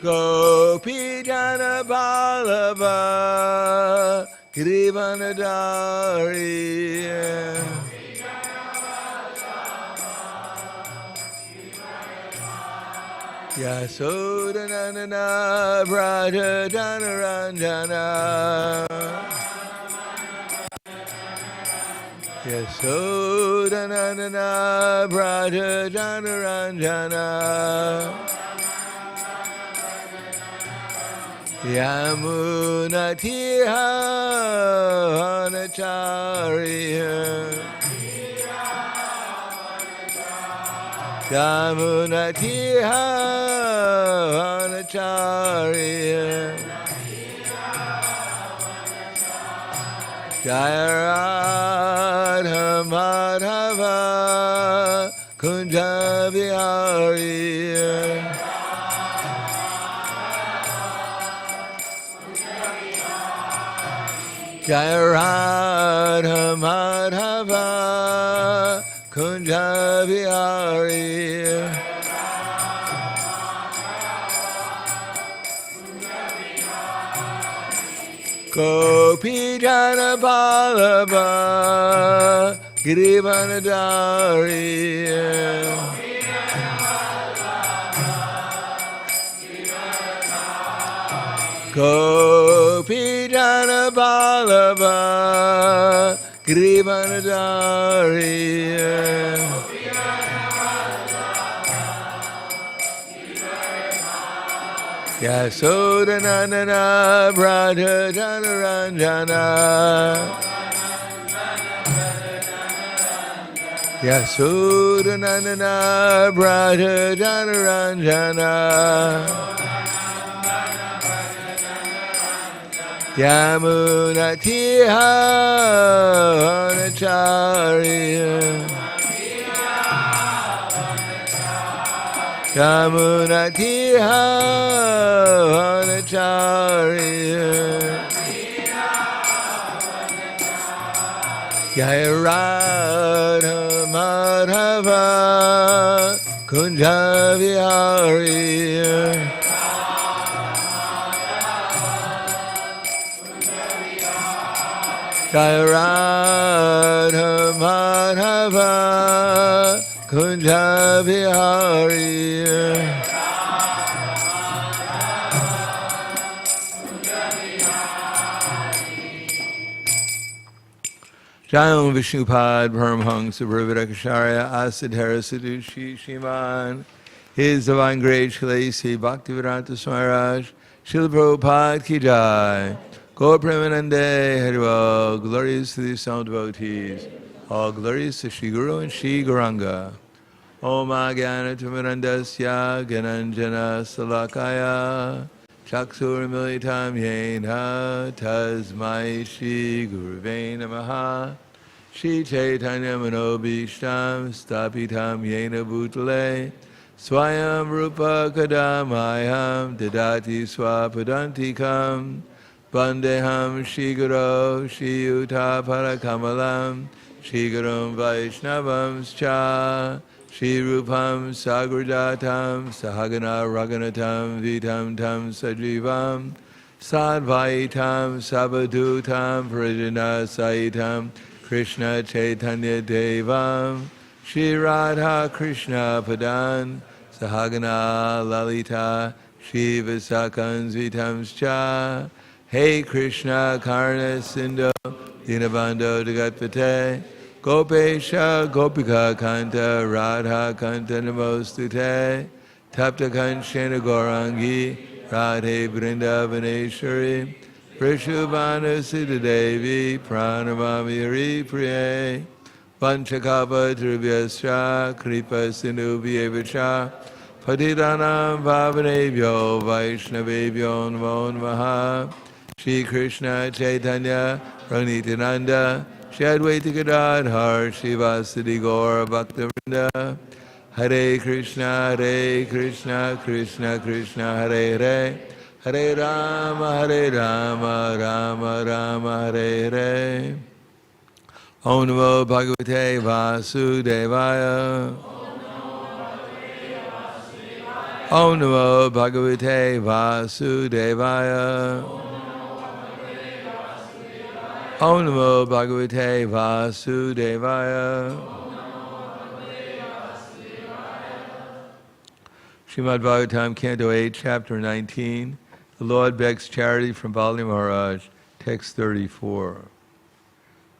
Gopi Jana Vallabha Girivanadari Yasodanandana Braja Janaranjana Yasodanandana Braja Janaranjana Yamuna Tirhanacharya Yamuna Tirhanacharya Jaya Radha Madhava Kunja Vihari Jaya Radha Madhava Kunja Vihari Gopi Jana Vallabha Girivanadari Gopi Jana Vallabha Girivanadari Yasodanandana Braja Janaranjana Yasodanandana Braja Janaranjana Yamuna Tirhanacharya Yamuna Tirhanacharya Jaya Radha Madhava Kunja Vihari Jaya Radha Madhava Kunja Vihari Jayam Vishnupad Paramhangsa Prabhupada Asid Hare Sadushi Shiman His Divine Grace Shalasi Bhaktivedanta Swami Srila Prabhupada Ki Jai Gaur Premanande Harival Glories to the sound devotees All glories to Shri Guru and Shri Gauranga Om Agyana Tamarandasya Gananjana Salakaya Chakshur Militam Yena Tasmai Shri Guruve Namaha Shri Chaitanya Manobishtam Stapitam Yena Bhutale Swayam Rupa Kadamayam Dadati Swapadantikam Vandeham Shri Guru Shri Yuta Parakamalam Shri Gurum Vaishnavam Cha Shri Rupam Sagrajatam Sahagana Raganatam Vitam Tam Sajivam Sadvaitam Sabadutam Prajana Saitam Krishna Chaitanya Devam Shri Radha Krishna Padan Sahagana Lalita Shri Visakan Vitam Cha Hey Krishna Karna Sindhu Dinabando Jagatpate Gopesha Gopika Kanta Radha Kanta Namostute Tapta Kanchena Gaurangi Radhe Vrindavaneshwari Prishubhana Siddhadevi Pranamami Hari Priye Panchakapa Tribhyascha Kripa Sindhubhyevacha Patitanam Bhavanebhyo Vaishnavebhyo Namo Namaha Shri Krishna Chaitanya Pranitananda Shri Advaita Gadadhar Shivasadi Gaura Bhaktivinoda Hare Krishna Krishna Krishna Hare Hare Hare Rama Rama Rama Hare Hare Om Namo Bhagavate Vasudevaya Om Namo Bhagavate Vasudevaya. Om Namo Bhagavate Vasudevaya. Śrīmad Bhāgavatam, Canto 8, Chapter 19. The Lord begs charity from Bali Maharaj, Text 34.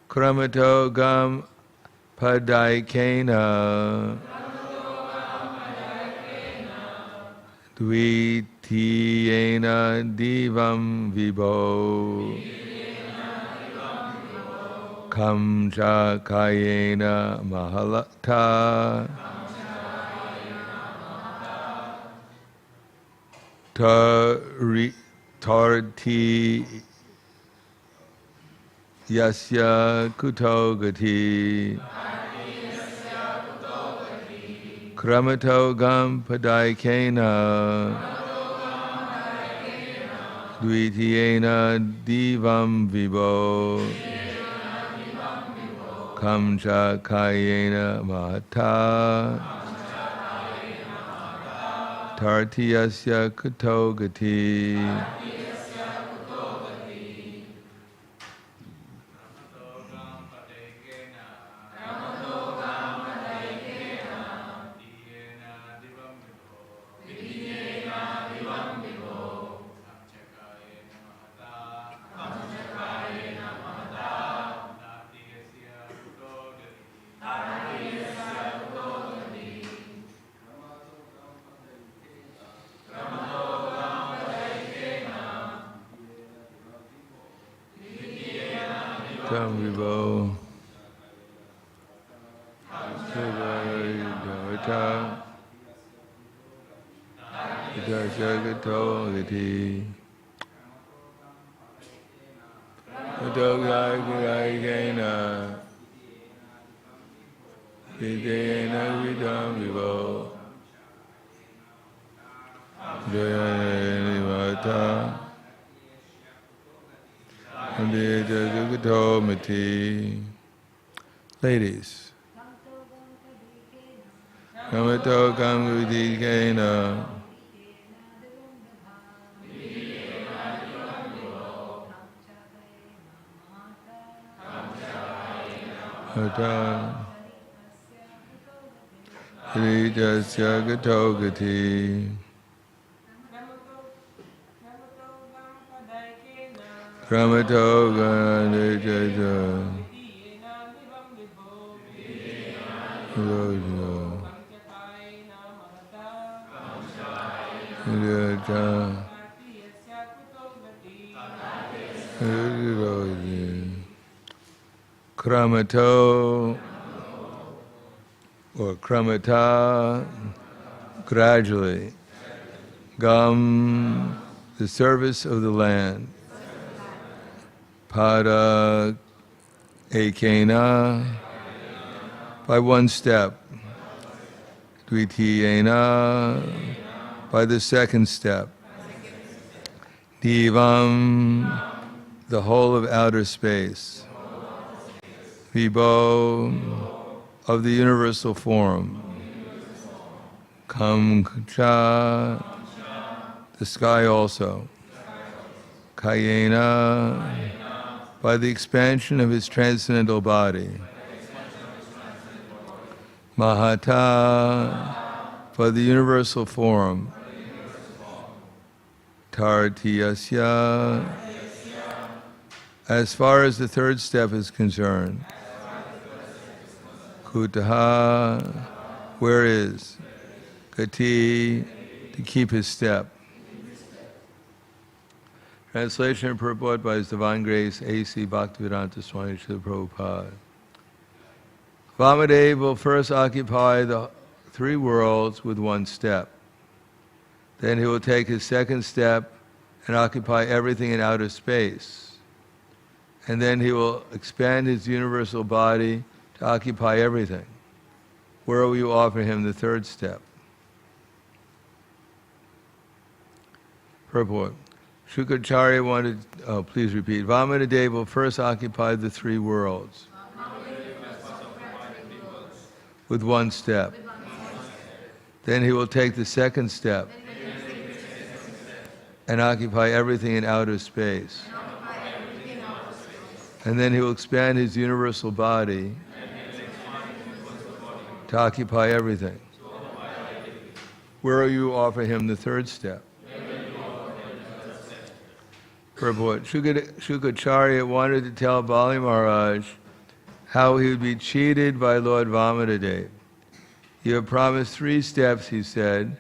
Kramato Gam Padaikena Dvitiyena Divam Vibho Kamcha Kayena Mahalata Tarti Yasya Kutogati Kramato Gam Padaikena Dvitiyena Divam Vibho Kamcha Kayena Mahata Tartiyasya Kutogati. Vibho Jagato Gati Videna Vidam Vibho Jayani Mata Ladies, Kamato Kamudikena Hata Hridasya Gatogati Kramato Gandhijaya Kramato or Kramata, gradually. Gam, the service of the land. Pada Ekena, by one step. Dvitiyena, by the second step. Divam, the whole of outer space. Vibho, of the universal form. Kamcha, the sky also. Kayena, by the expansion of his transcendental body. Mahata, for the universal form. Tartiyasya, as far as the third step is concerned. Kutaha, where is? Gati, to keep his step. Translation and purport by His Divine Grace A.C. Bhaktivedanta Swami Śrīmad Prabhupada. Vamadeva will first occupy the three worlds with one step. Then he will take his second step and occupy everything in outer space. And then he will expand his universal body to occupy everything. Where will you offer him the third step? Purport. Śrīmad wanted, please repeat. Vamadeva will first occupy the three worlds with one step. Then he will take the second step and occupy everything in outer space. And then he will expand his universal body to occupy everything. Where you offer him the third step? Purport. ISKCON wanted to tell Bali Maharaj how he would be cheated by Lord Vamanadeva. You have promised 3 steps, he said,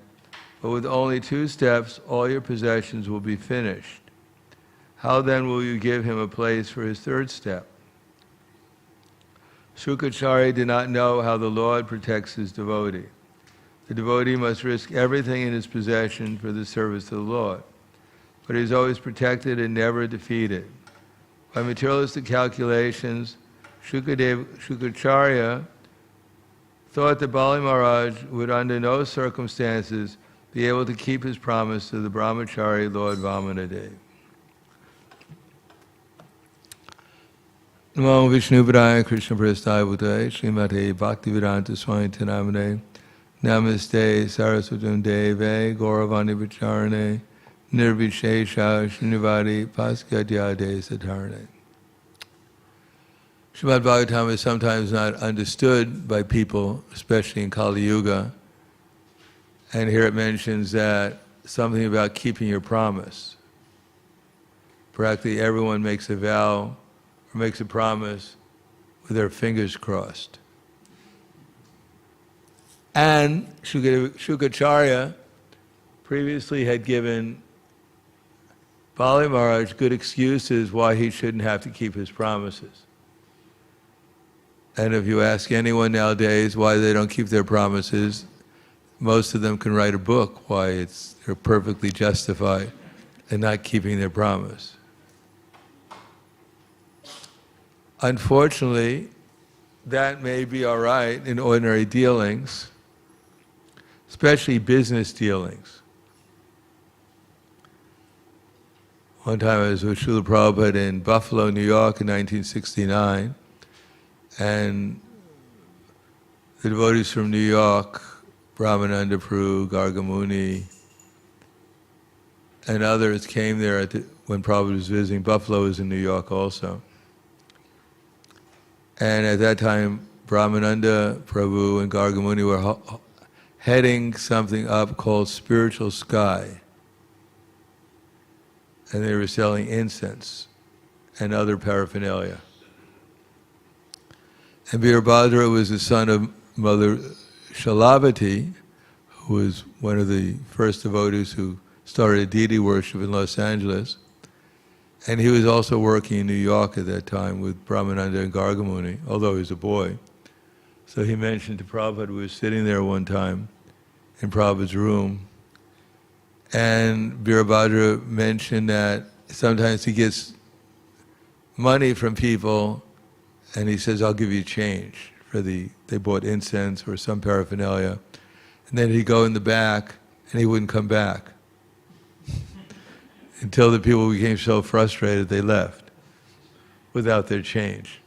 but with only 2 steps, all your possessions will be finished. How then will you give him a place for his 3rd step? ISKCON did not know how the Lord protects his devotee. The devotee must risk everything in his possession for the service of the Lord, but he is always protected and never defeated. By materialistic calculations, ISKCON thought that Bali Maharaj would under no circumstances be able to keep his promise to the brahmachari Lord Vamanadeva. Namo Vishnu Padaya Krishna Prasthaya Bhutaya Śrīmad Bhaktivedanta Swami Namane Namaste Saraswatam Deve Gauravani Vicharane Nirvishesha Srinivadi Paskadyade Satarane. Śrīmad Bhāgavatam is sometimes not understood by people, especially in Kali Yuga. And here it mentions that something about keeping your promise. Practically everyone makes a vow or makes a promise with their fingers crossed. And ISKCON previously had given Bali Maharaj good excuses why he shouldn't have to keep his promises. And if you ask anyone nowadays why they don't keep their promises, most of them can write a book why they're perfectly justified in not keeping their promise. Unfortunately, that may be all right in ordinary dealings, especially business dealings. One time I was with Srila Prabhupada in Buffalo, New York in 1969, and the devotees from New York, Brahmananda Prabhu, Gargamuni, and others came there when Prabhupada was visiting. Buffalo was in New York also. And at that time, Brahmananda Prabhu and Gargamuni were heading something up called Spiritual Sky. And they were selling incense and other paraphernalia. And Virabhadra was the son of Mother Shalavati, who was one of the first devotees who started deity worship in Los Angeles. And he was also working in New York at that time with Brahmananda and Gargamuni, although he was a boy. So he mentioned to Prabhupada, we were sitting there one time in Prabhupada's room, and Virabhadra mentioned that sometimes he gets money from people and he says, I'll give you change for they bought incense or some paraphernalia. And then he'd go in the back and he wouldn't come back. Until the people became so frustrated they left without their change.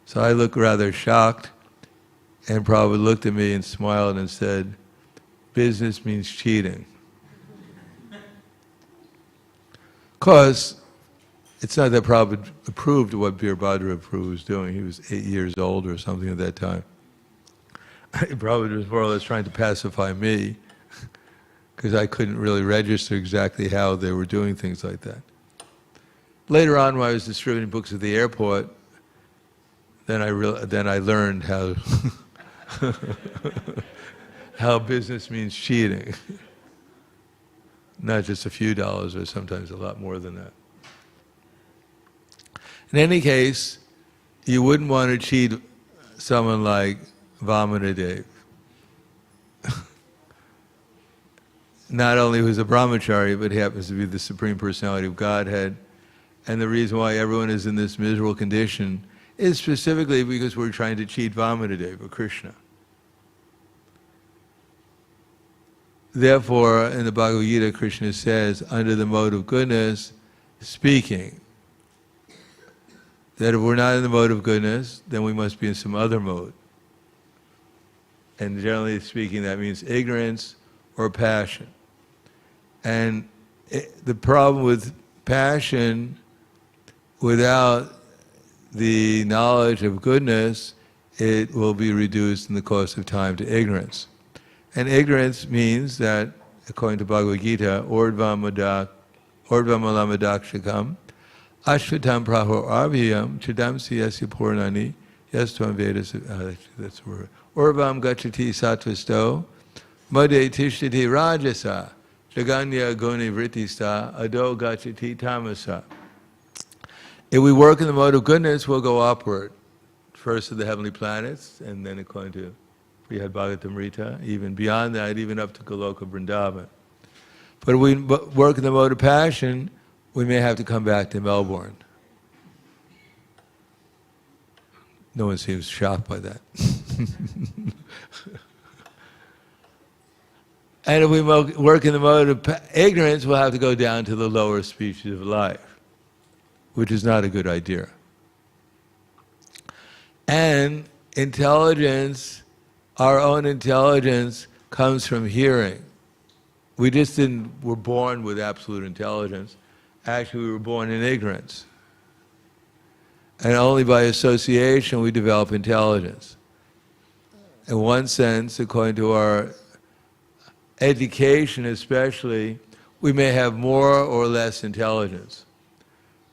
So I looked rather shocked, and Prabhupada looked at me and smiled and said, business means cheating. Because it's not that Prabhupada approved of what Virabhadra Prabhu was doing. He was 8 years old or something at that time. Prabhupada was more or less trying to pacify me, because I couldn't really register exactly how they were doing things like that. Later on, when I was distributing books at the airport, then I learned how how business means cheating. Not just a few dollars, or sometimes a lot more than that. In any case, you wouldn't want to cheat someone like Vamanadeva. Not only was a brahmachari, but he happens to be the Supreme Personality of Godhead. And the reason why everyone is in this miserable condition is specifically because we're trying to cheat Vamanadeva, or Krishna. Therefore, in the Bhagavad Gita, Krishna says, under the mode of goodness, speaking, that if we're not in the mode of goodness, then we must be in some other mode. And generally speaking, that means ignorance or passion. And the problem with passion, without the knowledge of goodness, it will be reduced in the course of time to ignorance. And ignorance means that, according to Bhagavad Gita, Ordvam Alamadakshakam, Ashvatam Praho Arvyam, Chidamsi Yasya Purnani, Yastvam Vedas, that's the word. Orvam Gachati Sattvasto, Madhe Tishtati Rajasa, Jaganya Guni Vrittista, Ado Gachati Tamasa. If we work in the mode of goodness, we'll go upward. First to the heavenly planets, and then according to Śrīmad Bhāgavatam, even beyond that, even up to Goloka Vrindavan. But if we work in the mode of passion, we may have to come back to Melbourne. No one seems shocked by that. And if we work in the mode of ignorance, we'll have to go down to the lower species of life, which is not a good idea. And intelligence, our own intelligence, comes from hearing. We just were born with absolute intelligence. Actually, we were born in ignorance. And only by association we develop intelligence. In one sense, according to our education especially, we may have more or less intelligence.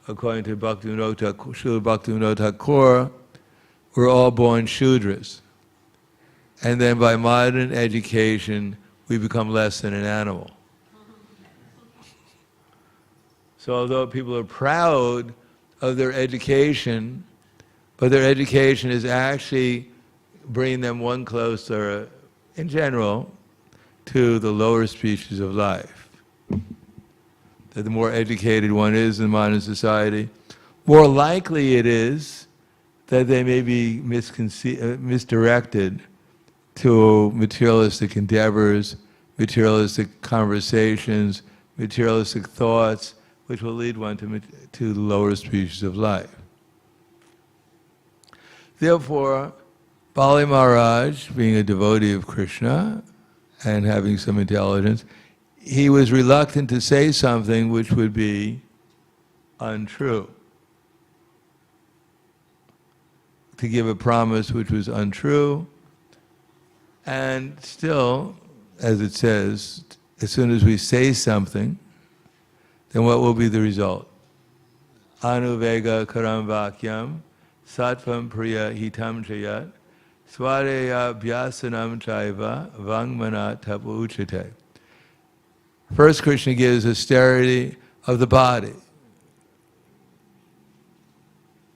According to Srila Bhaktivedanta Thakur, we're all born Shudras. And then by modern education, we become less than an animal. So although people are proud of their education, but their education is actually bringing them one closer, in general, to the lower species of life. That the more educated one is in modern society, more likely it is that they may be misdirected to materialistic endeavors, materialistic conversations, materialistic thoughts, which will lead one to the lower species of life. Therefore, Bali Maharaj, being a devotee of Krishna and having some intelligence, he was reluctant to say something which would be untrue. To give a promise which was untrue, and still, as it says, as soon as we say something, then what will be the result? Anuvega karam vakyam, sattvam priya hitam chayat, svadeya bhyasanam chaiva, vangmana tapu uchate. First, Krishna gives austerity of the body.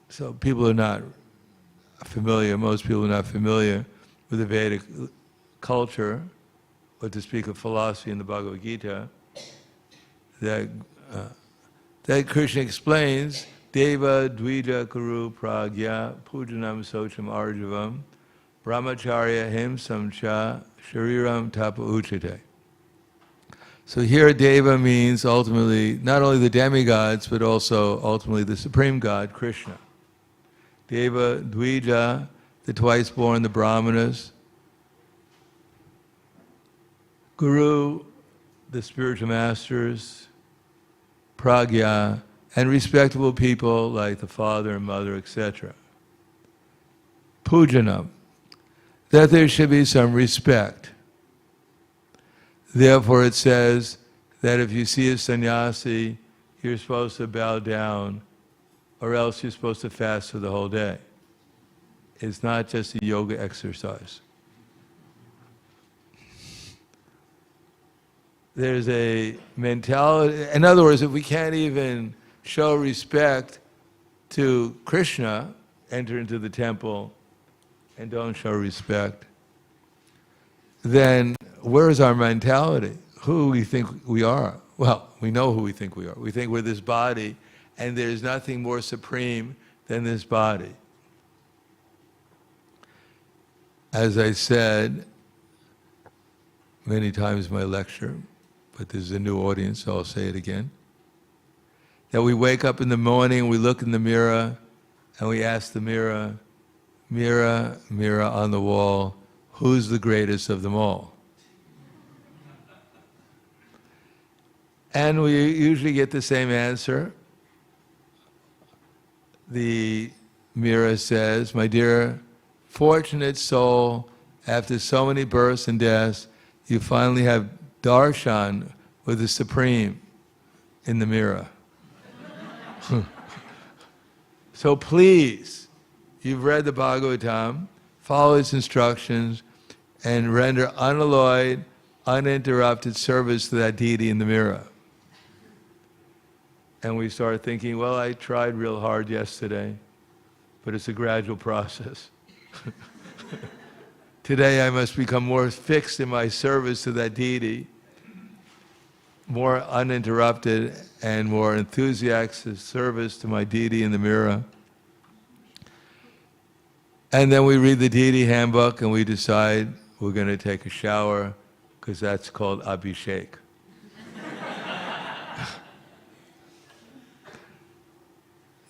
So people are not familiar, most people are not familiar with the Vedic culture, or to speak of philosophy in the Bhagavad Gita, that Krishna explains, Deva Dvija Kuru Pragya Pujanam Socham Arjavam Brahmacharya Himsam Cha Shariram Tapa Uchate. So here Deva means ultimately not only the demigods, but also ultimately the Supreme God, Krishna. Deva Dvija, the twice born, the Brahmanas. Guru, the spiritual masters. Pragya, and respectable people like the father and mother, etc. Pujanam, that there should be some respect. Therefore it says that if you see a sannyasi, you're supposed to bow down, or else you're supposed to fast for the whole day. It's not just a yoga exercise. There's a mentality, in other words, if we can't even show respect to Krishna, enter into the temple and don't show respect, then where is our mentality? Who do we think we are? Well, we know who we think we are. We think we're this body, and there's nothing more supreme than this body. As I said many times in my lecture, but there's a new audience, so I'll say it again, that we wake up in the morning, we look in the mirror, and we ask the mirror, mirror, mirror on the wall, who's the greatest of them all? And we usually get the same answer. The mirror says, my dear, fortunate soul, after so many births and deaths, you finally have darshan with the Supreme in the mirror. So please, you've read the Bhagavatam, follow its instructions, and render unalloyed, uninterrupted service to that deity in the mirror. And we start thinking, well, I tried real hard yesterday, but it's a gradual process. Today I must become more fixed in my service to that deity, more uninterrupted and more enthusiastic service to my deity in the mirror. And then we read the deity handbook and we decide we're going to take a shower, because that's called abhishek.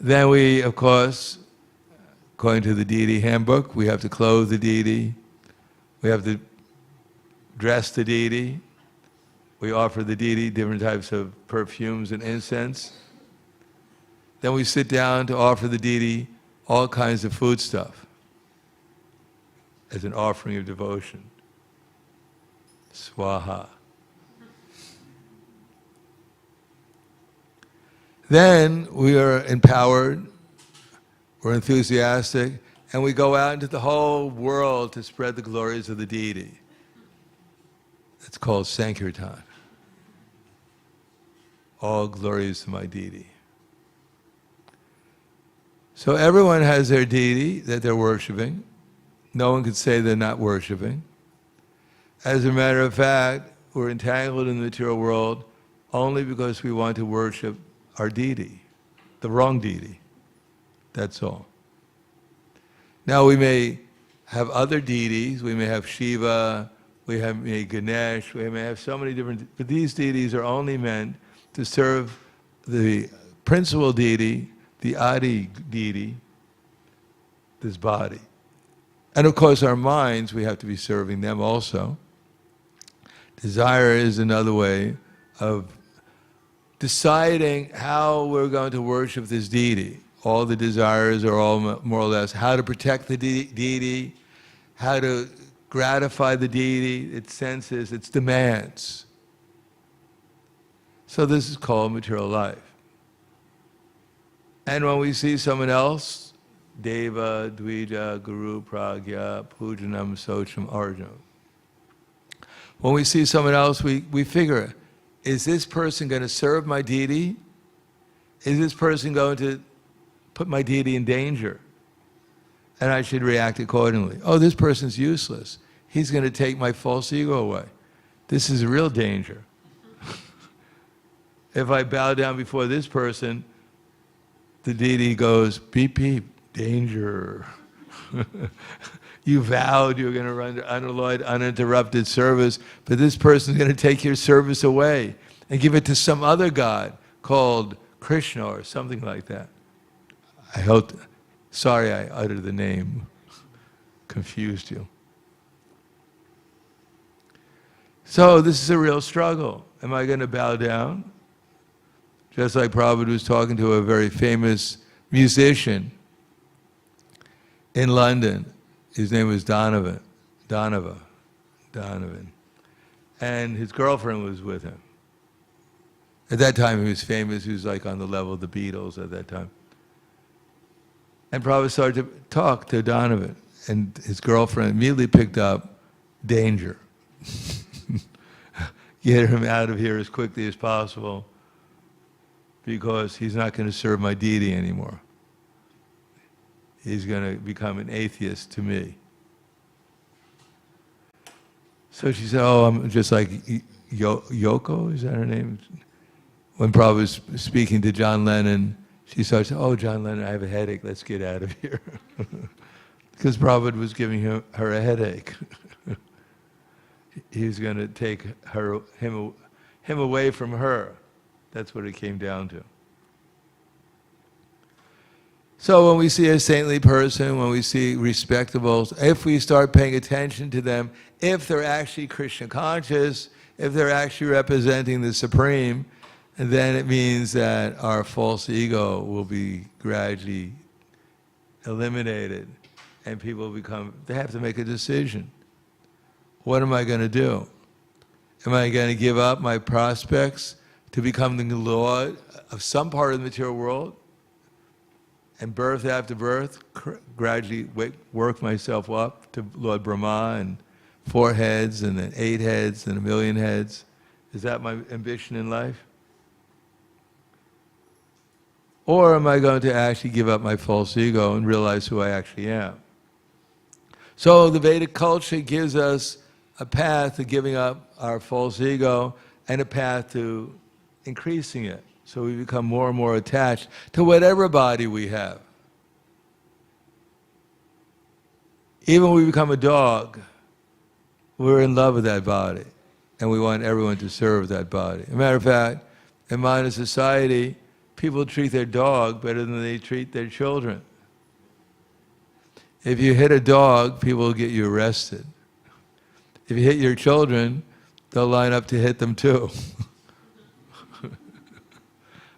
Then we, of course, according to the deity handbook, we have to clothe the deity, we have to dress the deity, we offer the deity different types of perfumes and incense. Then we sit down to offer the deity all kinds of food stuff as an offering of devotion. Swaha. Then we are empowered, we're enthusiastic, and we go out into the whole world to spread the glories of the deity. It's called Sankirtan. All glories to my deity. So everyone has their deity that they're worshiping. No one can say they're not worshiping. As a matter of fact, we're entangled in the material world only because we want to worship our deity, the wrong deity. That's all. Now we may have other deities, we may have Shiva, we may Ganesh, we may have so many different, but these deities are only meant to serve the principal deity, the Adi deity, this body. And of course our minds, we have to be serving them also. Desire is another way of deciding how we're going to worship this deity. All the desires are all more or less how to protect the deity, how to gratify the deity, its senses, its demands. So this is called material life. And when we see someone else, Deva, Dvija, Guru, Pragya, Pujanam, Socham, Arjuna. When we see someone else, we figure, is this person going to serve my deity? Is this person going to put my deity in danger? And I should react accordingly. Oh, this person's useless. He's going to take my false ego away. This is a real danger. If I bow down before this person, the deity goes, beep, beep, danger. You vowed you were going to run unalloyed, uninterrupted service, but this person's going to take your service away and give it to some other god called Krishna or something like that. I hope, sorry I uttered the name, confused you. So this is a real struggle. Am I going to bow down? Just like Prabhupada was talking to a very famous musician in London. His name was Donovan. And his girlfriend was with him. At that time he was famous, he was like on the level of the Beatles at that time. And Prabhupada started to talk to Donovan, and his girlfriend immediately picked up danger. Get him out of here as quickly as possible, because he's not going to serve my deity anymore. He's going to become an atheist to me. So she said, oh, I'm just like Yoko, is that her name? When Prabhupada was speaking to John Lennon, she started saying, oh, John Lennon, I have a headache, let's get out of here. Because Prabhupada was giving her a headache. He was going to take him away from her. That's what it came down to. So when we see a saintly person, when we see respectables, if we start paying attention to them, if they're actually Krishna conscious, if they're actually representing the Supreme, then it means that our false ego will be gradually eliminated, and people they have to make a decision. What am I going to do? Am I going to give up my prospects to become the Lord of some part of the material world, and birth after birth, gradually work myself up to Lord Brahma and 4 heads and then 8 heads and 1,000,000 heads? Is that my ambition in life? Or am I going to actually give up my false ego and realize who I actually am? So the Vedic culture gives us a path to giving up our false ego and a path to increasing it. So we become more and more attached to whatever body we have. Even when we become a dog, we're in love with that body, and we want everyone to serve that body. As a matter of fact, in modern society, people treat their dog better than they treat their children. If you hit a dog, people will get you arrested. If you hit your children, they'll line up to hit them too.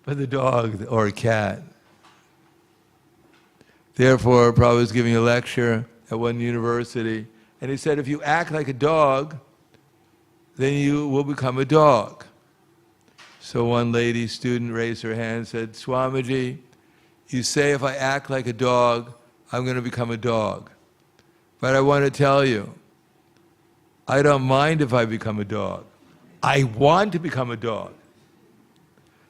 But the dog or a cat. Therefore, Prabhupada was giving a lecture at one university, and he said, if you act like a dog, then you will become a dog. So one lady student raised her hand and said, Swamiji, you say if I act like a dog, I'm going to become a dog. But I want to tell you, I don't mind if I become a dog. I want to become a dog.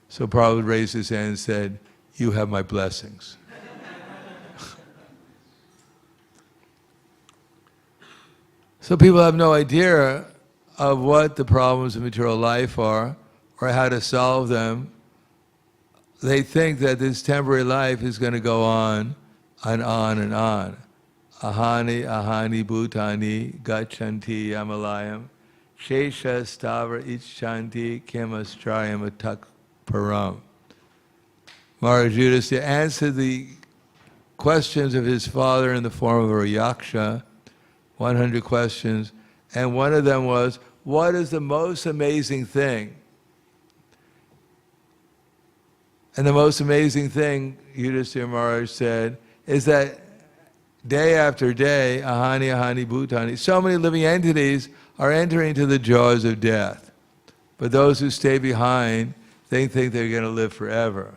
So Prabhupada raised his hand and said, you have my blessings. So people have no idea of what the problems of material life are or how to solve them. They think that this temporary life is going to go on and on and on. Ahani, ahani, bhutani, gachanti, yamalayam, shesha, stavra, icchanti, kemastrayam, atak param. Maharaj Yudhisthira answered the questions of his father in the form of a yaksha, 100 questions, and one of them was, what is the most amazing thing? And the most amazing thing, Yudhisthira Maharaj said, is that day after day, ahani, ahani, bhutani, so many living entities are entering into the jaws of death. But those who stay behind, they think they're going to live forever.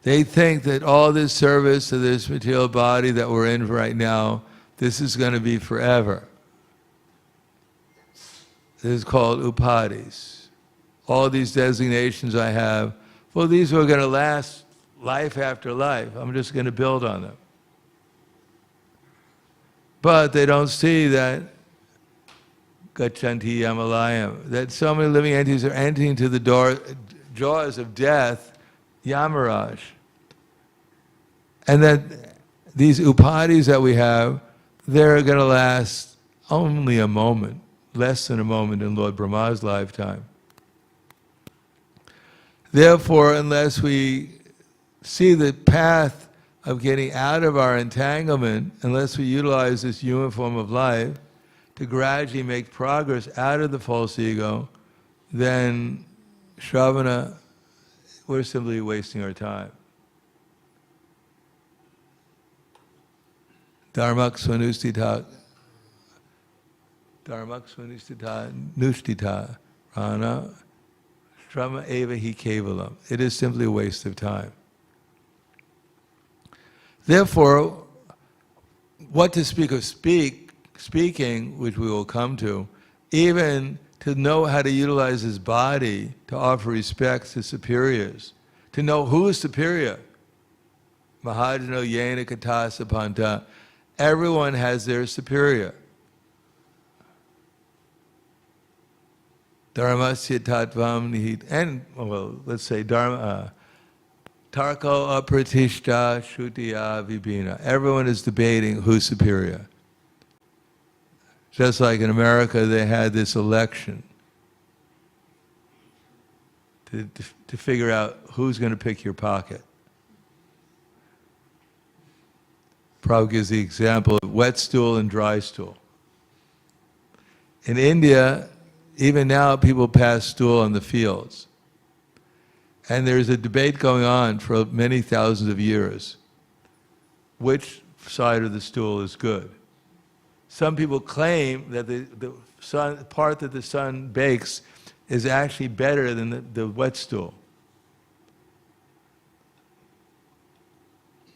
They think that all this service to this material body that we're in right now, this is going to be forever. This is called upadhis. All these designations I have, well, these are going to last life after life. I'm just going to build on them. But they don't see that gachanti yamalayam, that so many living entities are entering to the jaws of death, Yamaraj. And that these upadhis that we have, they're going to last only a moment, less than a moment in Lord Brahma's lifetime. Therefore, unless we see the path of getting out of our entanglement, unless we utilize this human form of life to gradually make progress out of the false ego, then Shravana, we're simply wasting our time. Dharmak svanustita nushtita rana shrama eva hi kevalam. It is simply a waste of time. Therefore, what to speak of speaking, which we will come to, even to know how to utilize his body to offer respect to superiors, to know who is superior. Mahajano yena katasa panta. Everyone has their superior. Dharmasya tattvam nihit. And, well, let's say dharma. Tarko apratishta shutiya vibhina. Everyone is debating who's superior. Just like in America, they had this election to figure out who's going to pick your pocket. Prabhupada gives the example of wet stool and dry stool. In India, even now people pass stool on the fields. And there's a debate going on for many thousands of years. Which side of the stool is good? Some people claim that the part that the sun bakes is actually better than the wet stool.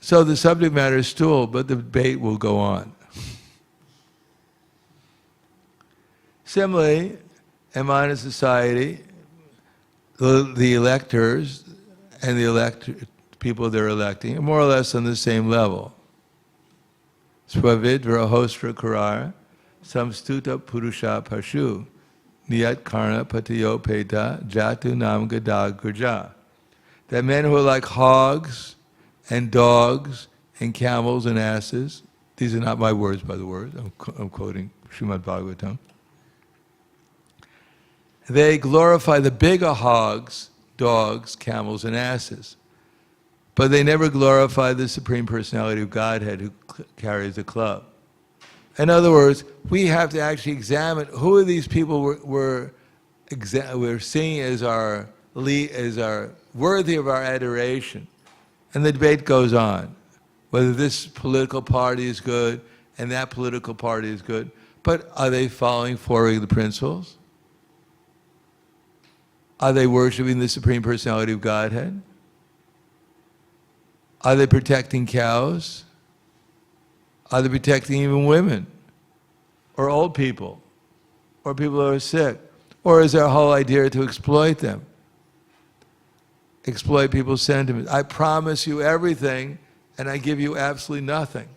So the subject matter is stool, but the debate will go on. Similarly, in modern society, the electors and the people they're electing are more or less on the same level. Swavidra hostra karara, samstuta purusha pashu, niyat karna patiyo peta, jatu nam gada gurja. That men who are like hogs and dogs and camels and asses, these are not my words by the word, I'm quoting Śrīmad Bhāgavatam. They glorify the bigger hogs, dogs, camels, and asses. But they never glorify the Supreme Personality of Godhead who carries the club. In other words, we have to actually examine who are these people we're seeing as our worthy of our adoration. And the debate goes on, whether this political party is good and that political party is good. But are they following four of the principles? Are they worshiping the Supreme Personality of Godhead? Are they protecting cows? Are they protecting even women? Or old people? Or people who are sick? Or is their whole idea to exploit them? Exploit people's sentiments. I promise you everything, and I give you absolutely nothing.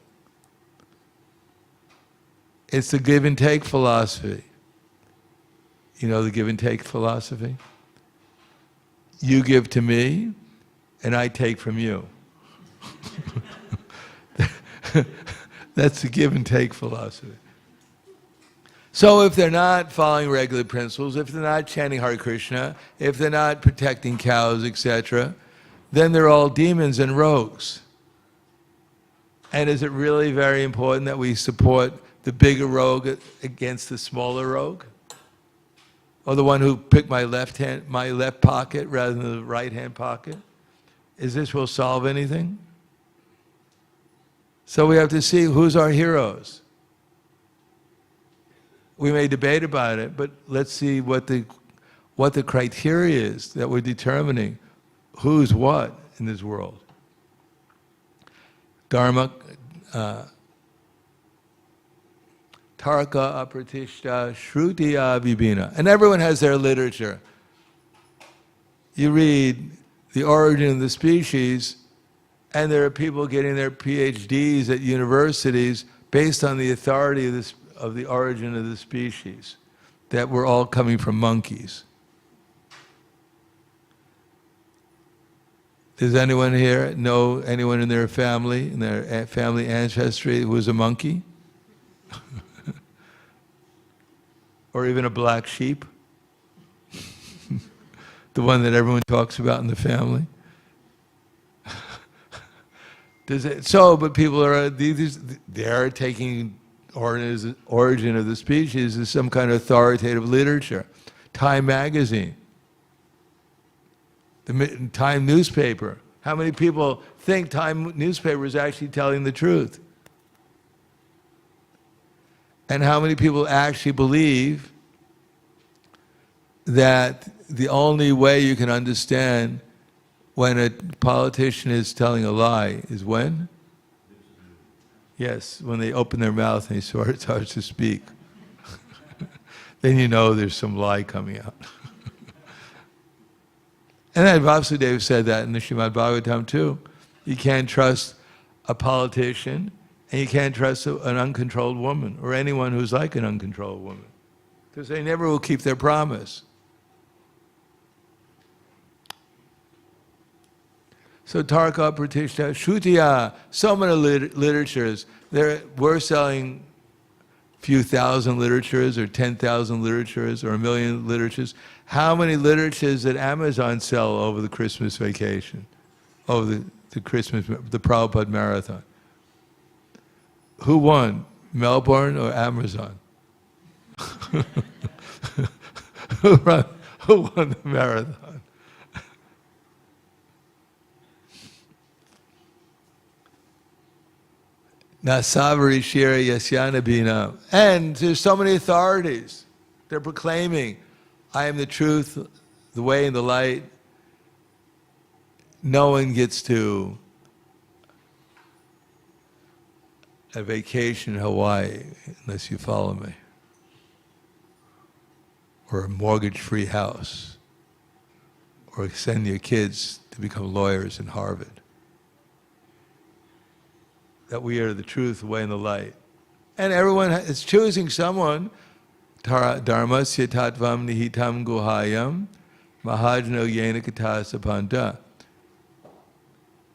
It's the give and take philosophy. You know the give and take philosophy? You give to me, and I take from you. That's the give and take philosophy. So if they're not following regular principles, if they're not chanting Hare Krishna, if they're not protecting cows, etc., then they're all demons and rogues. And is it really very important that we support the bigger rogue against the smaller rogue? Or the one who picked my left pocket rather than the right hand pocket? Is this will solve anything? So we have to see who's our heroes. We may debate about it, but let's see what the criteria is that we're determining who's what in this world. Dharma, Tarka Apratishta Shrutiya Vibhina. And everyone has their literature. You read The Origin of the Species, and there are people getting their PhDs at universities based on the authority of the origin of the species, that we're all coming from monkeys. Does anyone here know anyone in their family ancestry who was a monkey? Or even a black sheep? The one that everyone talks about in the family? But people they're taking origin of the species as some kind of authoritative literature. Time magazine, the Time newspaper. How many people think Time newspaper is actually telling the truth? And how many people actually believe that the only way you can understand when a politician is telling a lie is when? Yes, when they open their mouth and they start to speak. Then you know there's some lie coming out. And then Vasudeva said that in the Śrīmad Bhāgavatam too. You can't trust a politician, and you can't trust an uncontrolled woman, or anyone who's like an uncontrolled woman, because they never will keep their promise. So Tarka Pratishta Shrutiya, so many literatures. We're selling a few thousand literatures, or 10,000 literatures, or 1 million literatures. How many literatures did Amazon sell over the Christmas vacation, over the Prabhupada Marathon? Who won, Melbourne or Amazon? Who won the marathon? Nasavari Shira Yasyana Bina. And there's so many authorities. They're proclaiming, I am the truth, the way, and the light. No one gets to a vacation in Hawaii unless you follow me. Or a mortgage-free house. Or send your kids to become lawyers in Harvard. That we are the truth, the way, and the light. And everyone is choosing someone. Dharmasya tattvam nihitam guhayam mahajno yena katasa panta.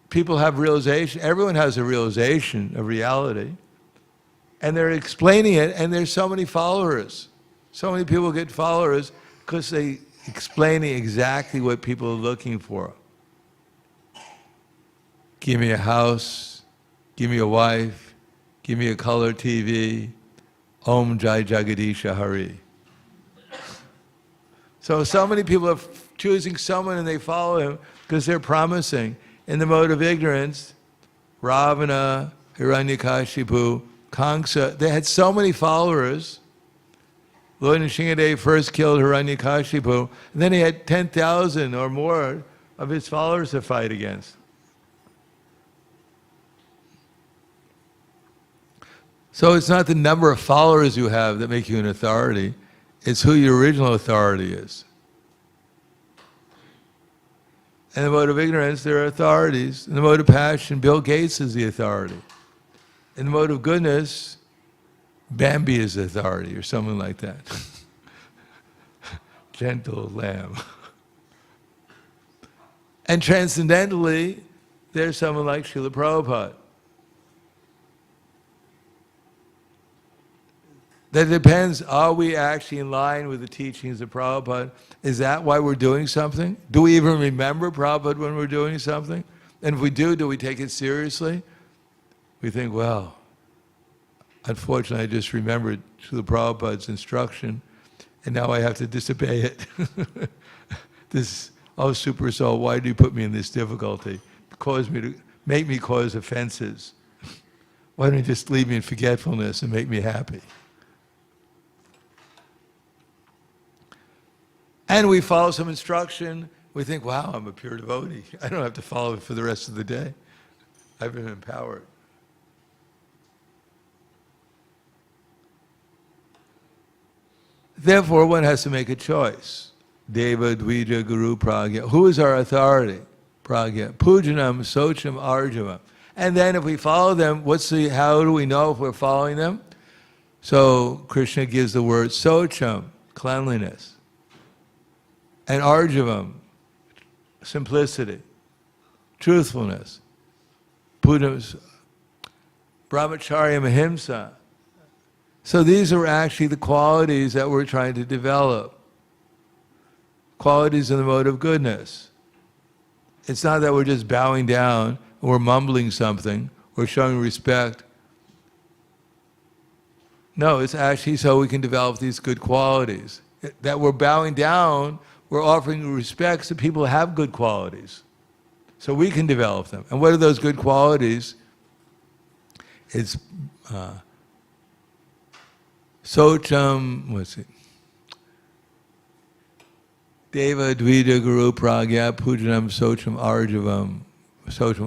People have realization, everyone has a realization of reality, and they're explaining it, and there's so many followers. So many people get followers because they explaining exactly what people are looking for. Give me a house, give me a wife, give me a color TV, Om Jai Jagadisha Hare. So many people are choosing someone and they follow him because they're promising. In the mode of ignorance, Ravana, Hiranyakashipu, Kamsa, they had so many followers. Lord Nrsimhadev first killed Hiranyakashipu, and then he had 10,000 or more of his followers to fight against. So it's not the number of followers you have that make you an authority, it's who your original authority is. In the mode of ignorance, there are authorities. In the mode of passion, Bill Gates is the authority. In the mode of goodness, Bambi is the authority, or something like that. Gentle lamb. And transcendentally, there's someone like Srila Prabhupada. That depends, are we actually in line with the teachings of Prabhupada? Is that why we're doing something? Do we even remember Prabhupada when we're doing something? And if we do we take it seriously? We think, well, unfortunately I just remembered Srila Prabhupada's instruction and now I have to disobey it. Oh Super Soul, why do you put me in this difficulty? Make me cause offenses. Why don't you just leave me in forgetfulness and make me happy? And we follow some instruction, we think, wow, I'm a pure devotee. I don't have to follow it for the rest of the day. I've been empowered. Therefore, one has to make a choice. Deva, Dvija, Guru, Pragya. Who is our authority? Pragya. Pujanam, Socham, Arjava. And then if we follow them, how do we know if we're following them? So Krishna gives the word Socham, cleanliness. And Arjavam, simplicity, truthfulness. Brahmacharya, Ahimsa. So these are actually the qualities that we're trying to develop. Qualities in the mode of goodness. It's not that we're just bowing down, or we're mumbling something, or showing respect. No, it's actually so we can develop these good qualities. That we're bowing down, we're offering respect to people who have good qualities. So we can develop them. And what are those good qualities? It's Socham, what's it? Deva, Dvija, Guru, Pragya, Pujanam, Socham,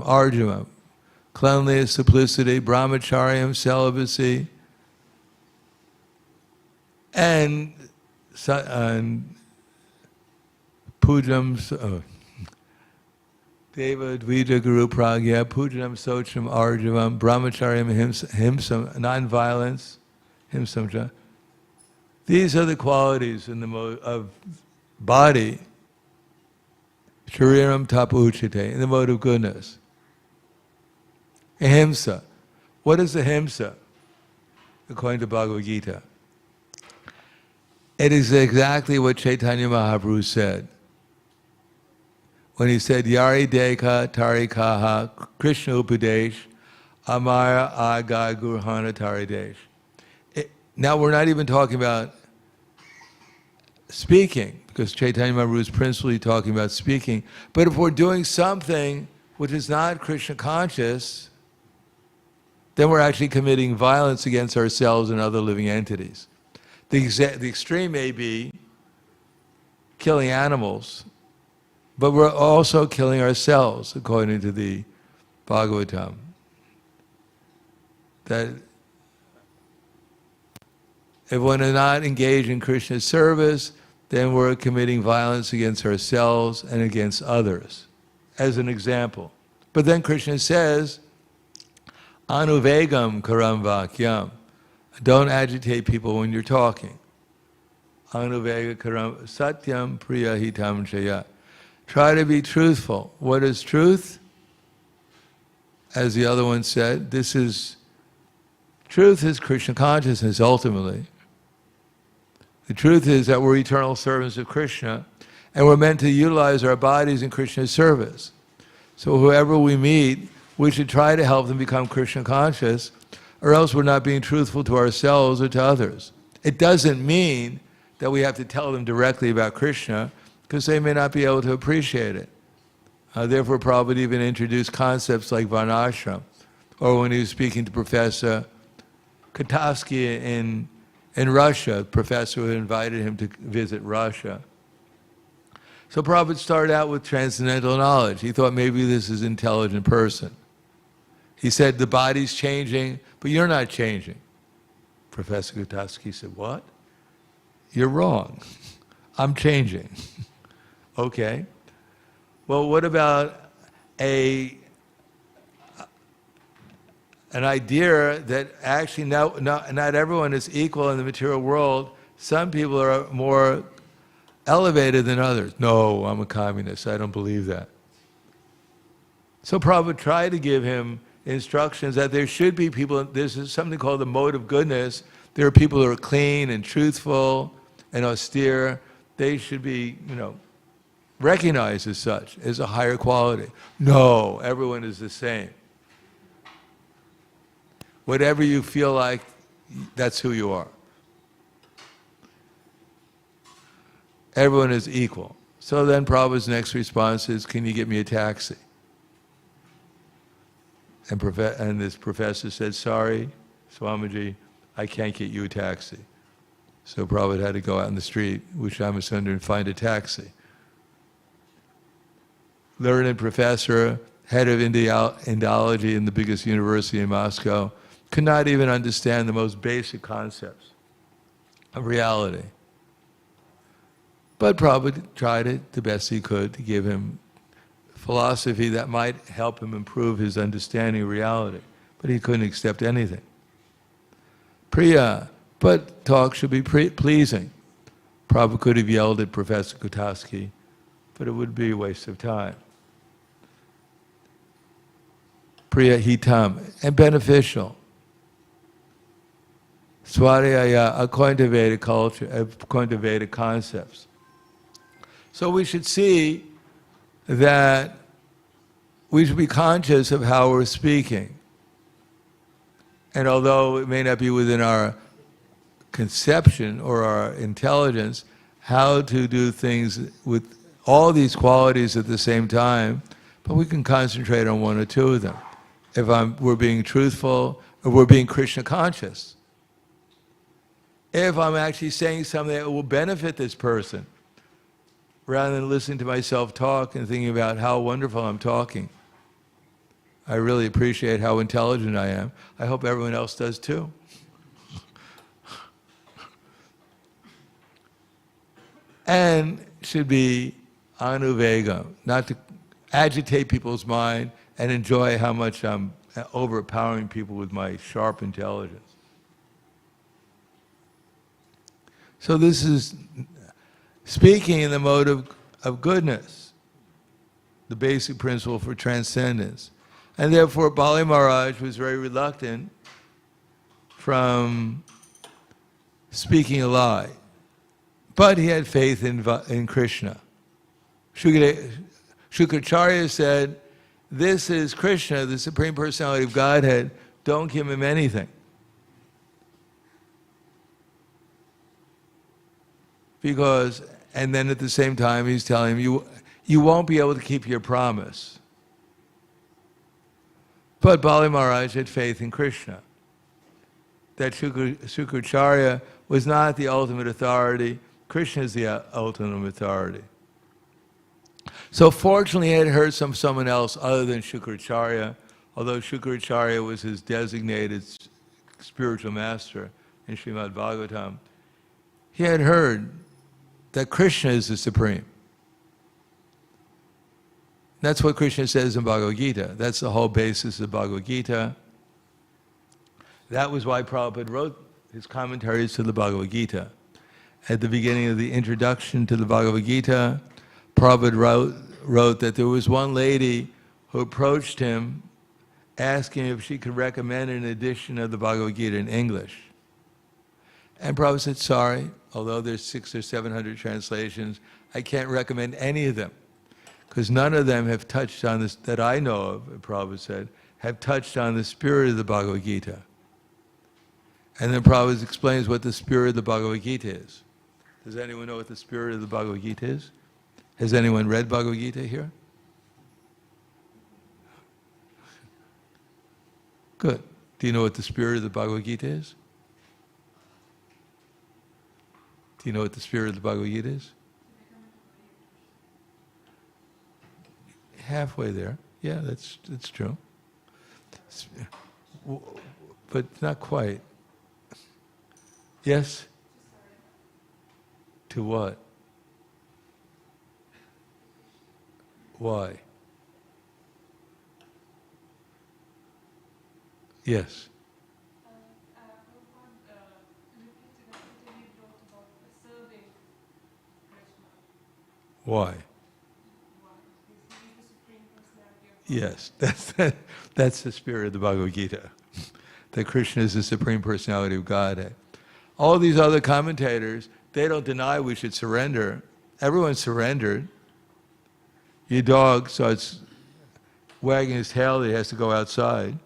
Arjavam. Cleanliness, simplicity, Brahmacharyam, celibacy, and Pujanam, Deva, Dvija, Guru, Pragya, Pujanam, Socham, Arjavam, Brahmacharyam, Himsam, non-violence, Himsamcha. These are the qualities in the mode of body, Shariram Tapuchite, in the mode of goodness. Ahimsa. What is ahimsa? According to Bhagavad Gita. It is exactly what Chaitanya Mahaprabhu said. When he said, Yari Deka Tarikaha Krishna Upadesh Amara Aga Gurhana Taridesh. Now we're not even talking about speaking, because Chaitanya Mahaprabhu is principally talking about speaking. But if we're doing something which is not Krishna conscious, then we're actually committing violence against ourselves and other living entities. The extreme may be killing animals, but we're also killing ourselves, according to the Bhagavatam. That if one is not engaged in Krishna's service, then we're committing violence against ourselves and against others, as an example. But then Krishna says, Anuvegam karam vakyam. Don't agitate people when you're talking. Anuvega karam satyam priya hitam chaya. Try to be truthful. What is truth? As the other one said, truth is Krishna consciousness ultimately. The truth is that we're eternal servants of Krishna, and we're meant to utilize our bodies in Krishna's service. So whoever we meet, we should try to help them become Krishna conscious, or else we're not being truthful to ourselves or to others. It doesn't mean that we have to tell them directly about Krishna, because they may not be able to appreciate it. Therefore, Prabhupada even introduced concepts like Varnashram, or when he was speaking to Professor Katowski in Russia, a professor who invited him to visit Russia. So Prabhupada started out with transcendental knowledge. He thought maybe this is an intelligent person. He said, the body's changing, but you're not changing. Professor Katowski said, what? You're wrong. I'm changing. Okay. Well, what about an idea that actually not everyone is equal in the material world. Some people are more elevated than others. No, I'm a communist. I don't believe that. So Prabhupada tried to give him instructions that there should be people, there's something called the mode of goodness. There are people who are clean and truthful and austere. They should be, recognized as such, as a higher quality. No, everyone is the same. Whatever you feel like, that's who you are. Everyone is equal. So then Prabhupada's next response is, can you get me a taxi? And this professor said, sorry, Swamiji, I can't get you a taxi. So Prabhupada had to go out in the street with Shyamasundar and find a taxi. Learned professor, head of Indology in the biggest university in Moscow, could not even understand the most basic concepts of reality. But Prabhupada tried it the best he could to give him philosophy that might help him improve his understanding of reality. But he couldn't accept anything. Priya, but talk should be pleasing. Prabhupada could have yelled at Professor Katowski, but it would be a waste of time. Priya hitam, and beneficial. Swadhyaya, according to Vedic culture, according to Vedic concepts. So we should see that we should be conscious of how we're speaking. And although it may not be within our conception or our intelligence, how to do things with all these qualities at the same time, but we can concentrate on one or two of them. If we're being truthful, or we're being Krishna conscious. If I'm actually saying something that will benefit this person, rather than listening to myself talk and thinking about how wonderful I'm talking. I really appreciate how intelligent I am. I hope everyone else does too. And should be anuvega, not to agitate people's mind and enjoy how much I'm overpowering people with my sharp intelligence. So this is speaking in the mode of goodness, the basic principle for transcendence. And therefore Bali Maharaj was very reluctant from speaking a lie. But he had faith in Krishna. ISKCON said this is Krishna, the Supreme Personality of Godhead, don't give him anything. Because, and then at the same time he's telling him, you won't be able to keep your promise. But Bali Maharaj had faith in Krishna. That ISKCON was not the ultimate authority. Krishna is the ultimate authority. So fortunately he had heard from someone else other than ISKCON, although ISKCON was his designated spiritual master in Śrīmad Bhāgavatam. He had heard that Krishna is the Supreme. That's what Krishna says in Bhagavad Gita. That's the whole basis of Bhagavad Gita. That was why Prabhupada wrote his commentaries to the Bhagavad Gita. At the beginning of the introduction to the Bhagavad Gita, Prabhupada wrote that there was one lady who approached him asking if she could recommend an edition of the Bhagavad Gita in English. And Prabhupada said, sorry, although there's 600 or 700 translations, I can't recommend any of them, because none of them have touched on this, that I know of, Prabhupada said, have touched on the spirit of the Bhagavad Gita. And then Prabhupada explains what the spirit of the Bhagavad Gita is. Does anyone know what the spirit of the Bhagavad Gita is? Has anyone read Bhagavad Gita here? Good. Do you know what the spirit of the Bhagavad Gita is? Do you know what the spirit of the Bhagavad Gita is? Halfway there. Yeah, that's true. But not quite. Yes? To what? Why? Yes. Why? Yes, that's the spirit of the Bhagavad Gita. That Krishna is the Supreme Personality of Godhead. All these other commentators, they don't deny we should surrender. Everyone surrendered. Your dog starts wagging his tail that he has to go outside,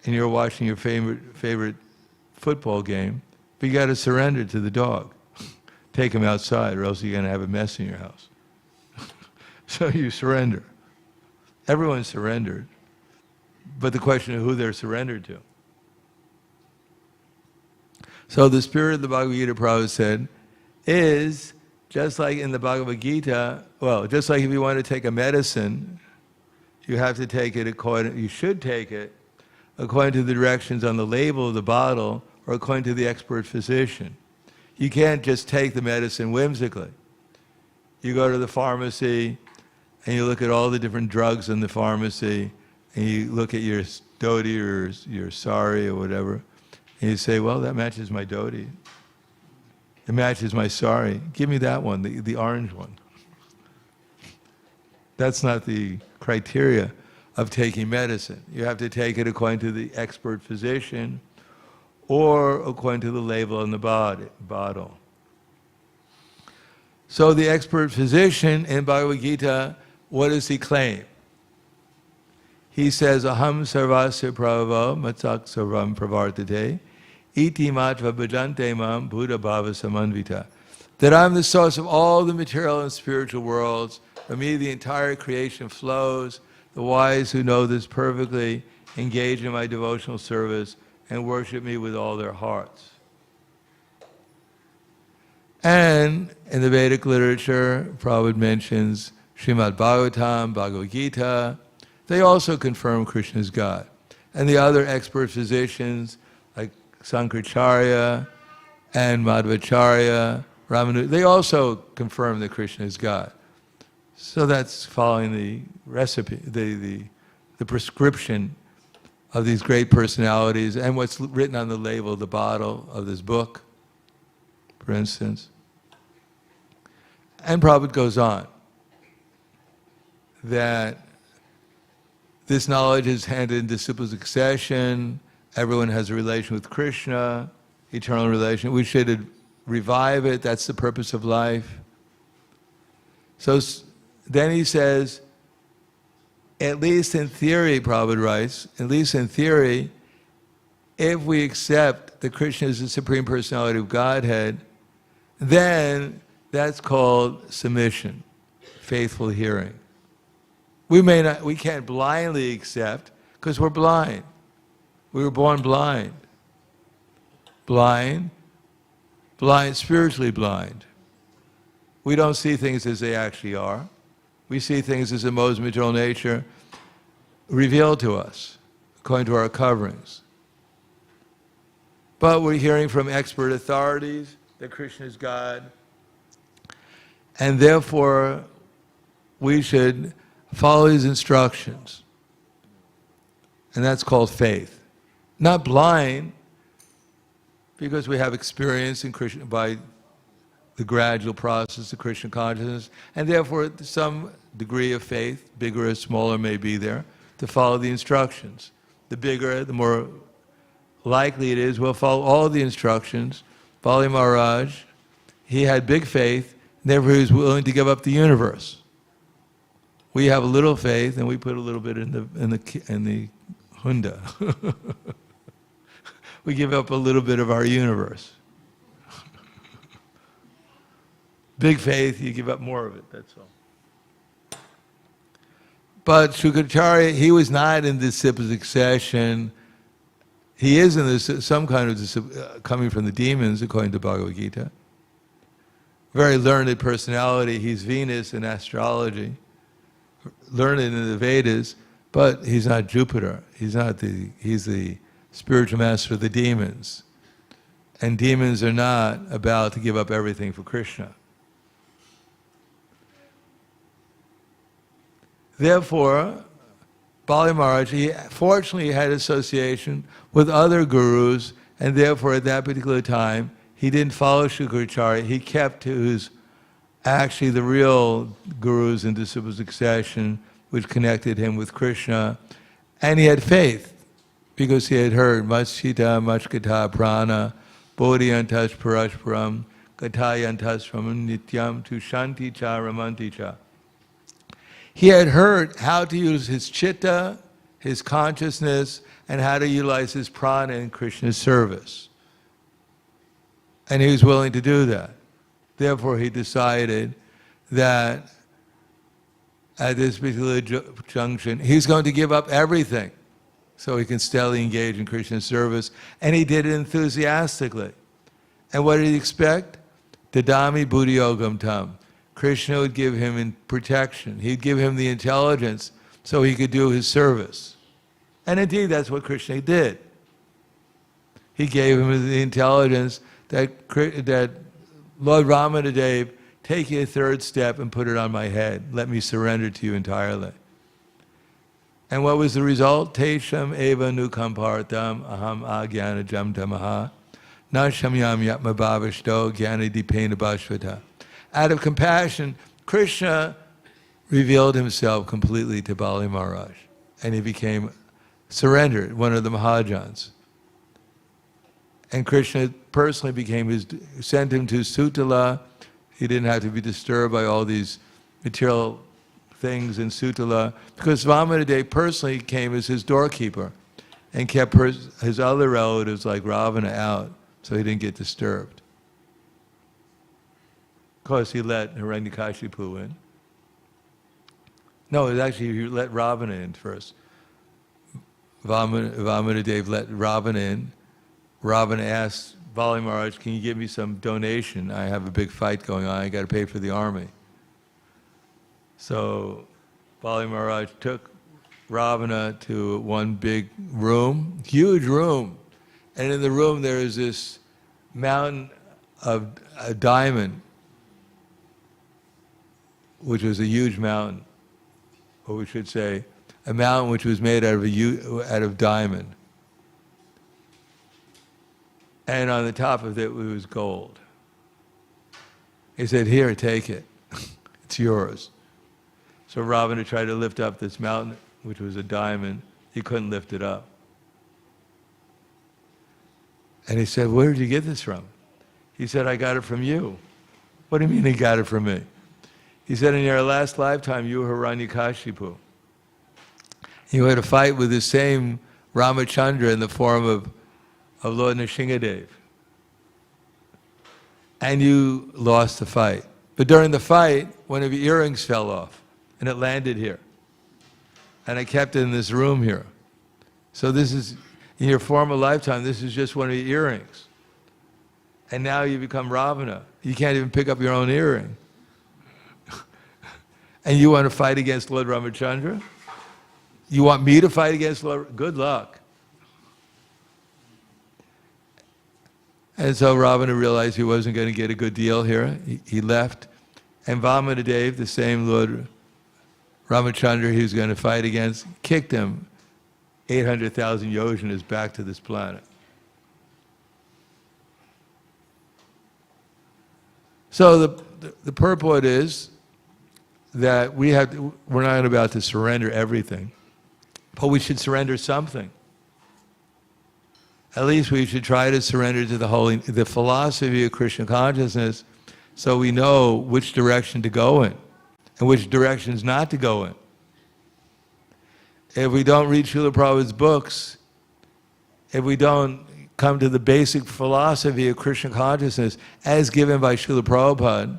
and you're watching your favorite football game, but you got to surrender to the dog. Take him outside, or else you're going to have a mess in your house. So you surrender. Everyone surrendered, but the question of who they're surrendered to. So the spirit of the Bhagavad Gita, Prabhupada said, is just like in the Bhagavad Gita, well, just like if you want to take a medicine, you have to take it you should take it according to the directions on the label of the bottle or according to the expert physician. You can't just take the medicine whimsically. You go to the pharmacy and you look at all the different drugs in the pharmacy, and you look at your dhoti or your sari or whatever, and you say, well, that matches my dhoti. It matches my sari. Give me that one, the orange one. That's not the criteria of taking medicine. You have to take it according to the expert physician or according to the label on the bottle. So the expert physician in Bhagavad Gita, what does he claim? He says, Aham sarvasya prabhava matsak sarvam pravartate iti matva bhajante mam buddha bhava samanvita. That I'm the source of all the material and spiritual worlds. From me the entire creation flows. The wise who know this perfectly engage in my devotional service and worship me with all their hearts. And in the Vedic literature, Prabhupada mentions Śrīmad Bhāgavatam, Bhagavad Gita. They also confirm Krishna is God. And the other expert physicians, like Śrīmad and Madhvacharya, Ramanu, they also confirm that Krishna is God. So that's following the recipe, the prescription of these great personalities and what's written on the label of the bottle of this book, for instance. And Prabhupada goes on that this knowledge is handed in disciple succession. Everyone has a relation with Krishna, eternal relation. We should revive it. That's the purpose of life. So then he says, at least in theory, Prabhupada writes, at least in theory, if we accept that Krishna is the Supreme Personality of Godhead, then that's called submission, faithful hearing. We can't blindly accept, because we're blind. We were born blind. Blind, spiritually blind. We don't see things as they actually are. We see things as the most material nature revealed to us, according to our coverings. But we're hearing from expert authorities that Krishna is God, and therefore we should follow his instructions. And that's called faith. Not blind, because we have experience in Krishna by the gradual process of Krishna consciousness, and therefore some degree of faith, bigger or smaller, may be there, to follow the instructions. The bigger, the more likely it is we'll follow all the instructions. Bali Maharaj, he had big faith, therefore he was willing to give up the universe. We have a little faith, and we put a little bit in the Hunda. We give up a little bit of our universe. Big faith, you give up more of it, that's all. But Śrīmad he was not in disciple succession. He is in this, some kind of coming from the demons, according to Bhagavad Gita. Very learned personality. He's Venus in astrology, learned in the Vedas, but he's not Jupiter. He's the spiritual master of the demons. And demons are not about to give up everything for Krishna. Therefore, Bali Maharaj, fortunately had association with other gurus, and therefore at that particular time, he didn't follow Śrīmad. He kept to his, actually the real gurus in disciple succession, which connected him with Krishna. And he had faith, because he had heard, Machita, Machkata, Prana, Bodhiyantas, Parashparam, Gatayantas, Ramam Nityam, Tushanti Cha, Ramanti Cha. He had heard how to use his chitta, his consciousness, and how to utilize his prana in Krishna's service. And he was willing to do that. Therefore, he decided that at this particular junction, he's going to give up everything so he can steadily engage in Krishna's service. And he did it enthusiastically. And what did he expect? Dadami buddhi yogam tam. Krishna would give him protection. He'd give him the intelligence so he could do his service. And indeed, that's what Krishna did. He gave him the intelligence that Lord Ramanadeva, take your third step and put it on my head. Let me surrender to you entirely. And what was the result? Tesham eva nukampartam aham agyana jam tamaha na shamyam yatma bhavashto gyana dipena bhashvata. Out of compassion, Krishna revealed himself completely to Bali Maharaj, and he became surrendered, one of the Mahajans. And Krishna personally sent him to Sutala. He didn't have to be disturbed by all these material things in Sutala, because Vamanadeva personally came as his doorkeeper and kept his other relatives like Ravana out, so he didn't get disturbed. Of course, he let Hiranyakashipu in. No, it was actually, he let Ravana in first. Vamanadeva let Ravana in. Ravana asked Bali Maharaj, can you give me some donation? I have a big fight going on. I got to pay for the army. So Bali Maharaj took Ravana to one big room, huge room. And in the room there is this mountain of a diamond, which was a huge mountain, or we should say, a mountain which was made out of diamond. And on the top of it was gold. He said, here, take it. It's yours. So Ravana tried to lift up this mountain, which was a diamond. He couldn't lift it up. And he said, where did you get this from? He said, I got it from you. What do you mean he got it from me? He said, in your last lifetime, you were Hiranyakashipu. You had a fight with the same Ramachandra in the form of Lord Nrsingadev. And you lost the fight. But during the fight, one of your earrings fell off, and it landed here. And I kept it in this room here. So this is, in your former lifetime, this is just one of your earrings. And now you become Ravana. You can't even pick up your own earring. And you want to fight against Lord Ramachandra? You want me to fight against Lord? Good luck. And so Ravana realized he wasn't going to get a good deal here. He left. And Vamanadev, the same Lord Ramachandra he was going to fight against, kicked him 800,000 yojanas back to this planet. So the purport is that we're not about to surrender everything, but we should surrender something. At least we should try to surrender to the philosophy of Krishna consciousness, so we know which direction to go in and which directions not to go in. If we don't read Srila Prabhupada's books, if we don't come to the basic philosophy of Krishna consciousness as given by Srila Prabhupada,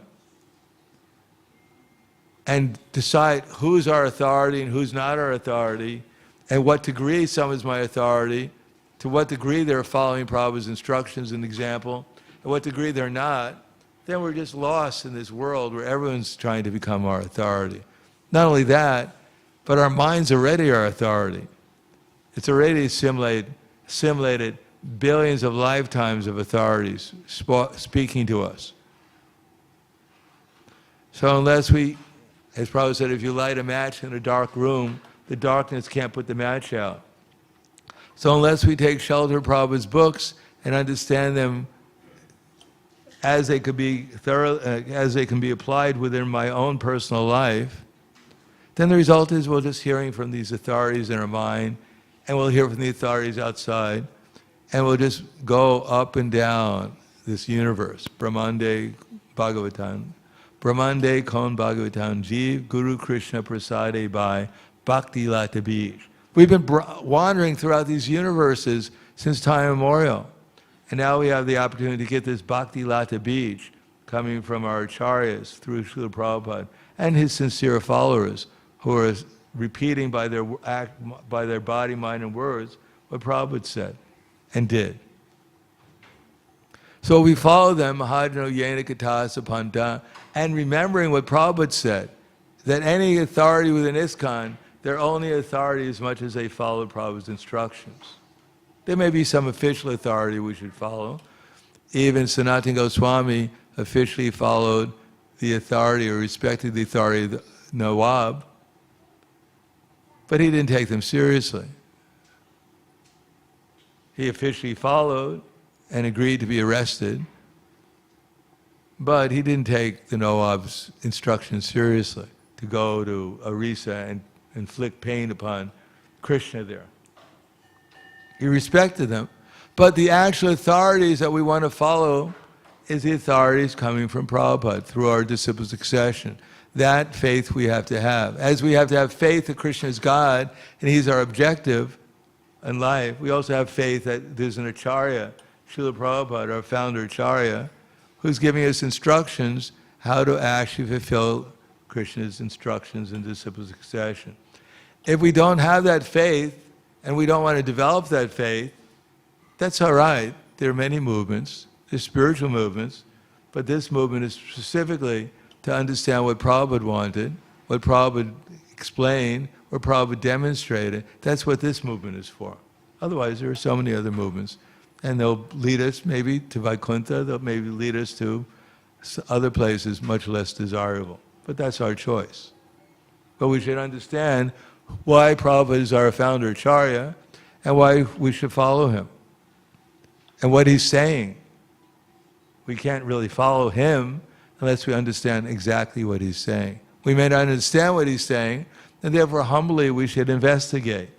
and decide who's our authority and who's not our authority, and what degree someone's my authority, to what degree they're following Prabhupada's instructions and example, and what degree they're not, then we're just lost in this world where everyone's trying to become our authority. Not only that, but our mind's already our authority. It's already assimilated billions of lifetimes of authorities speaking to us. So unless we, as Prabhupada said, if you light a match in a dark room, the darkness can't put the match out. So unless we take shelter of Prabhupada's books and understand them as they could be as they can be applied within my own personal life, then the result is we're just hearing from these authorities in our mind, and we'll hear from the authorities outside, and we'll just go up and down this universe. Brahmande Bhagavatam. Brahmande Kon Bhagavatam Jeev Guru Krishna Prasade by Bhakti Lata Bij. We've been wandering throughout these universes since time immemorial. And now we have the opportunity to get this Bhakti Lata Bij coming from our acharyas through Srila Prabhupada and his sincere followers who are repeating by their body, mind, and words what Prabhupada said and did. So we follow them, Mahadano Yena Katasa Panta, and remembering what Prabhupada said, that any authority within ISKCON, they're only authority as much as they follow Prabhupada's instructions. There may be some official authority we should follow. Even Sanatana Goswami officially followed the authority or respected the authority of the Nawab, but he didn't take them seriously. He officially followed and agreed to be arrested, but he didn't take the Nawab's instructions seriously to go to Orissa and inflict pain upon Krishna there. He respected them, but the actual authorities that we want to follow is the authorities coming from Prabhupada through our disciple succession. That faith we have to have. As we have to have faith that Krishna is God and He's our objective in life, we also have faith that there's an Acharya, Srila Prabhupada, our Founder-Acharya, who's giving us instructions how to actually fulfill Krishna's instructions in disciple succession. If we don't have that faith, and we don't want to develop that faith, that's all right. There are many movements, there's spiritual movements, but this movement is specifically to understand what Prabhupada wanted, what Prabhupada explained, what Prabhupada demonstrated. That's what this movement is for. Otherwise, there are so many other movements, and they'll lead us maybe to Vaikuntha, they'll maybe lead us to other places much less desirable. But that's our choice. But we should understand why Prabhupada is our Founder-Acharya and why we should follow him and what he's saying. We can't really follow him unless we understand exactly what he's saying. We may not understand what he's saying, and therefore humbly we should investigate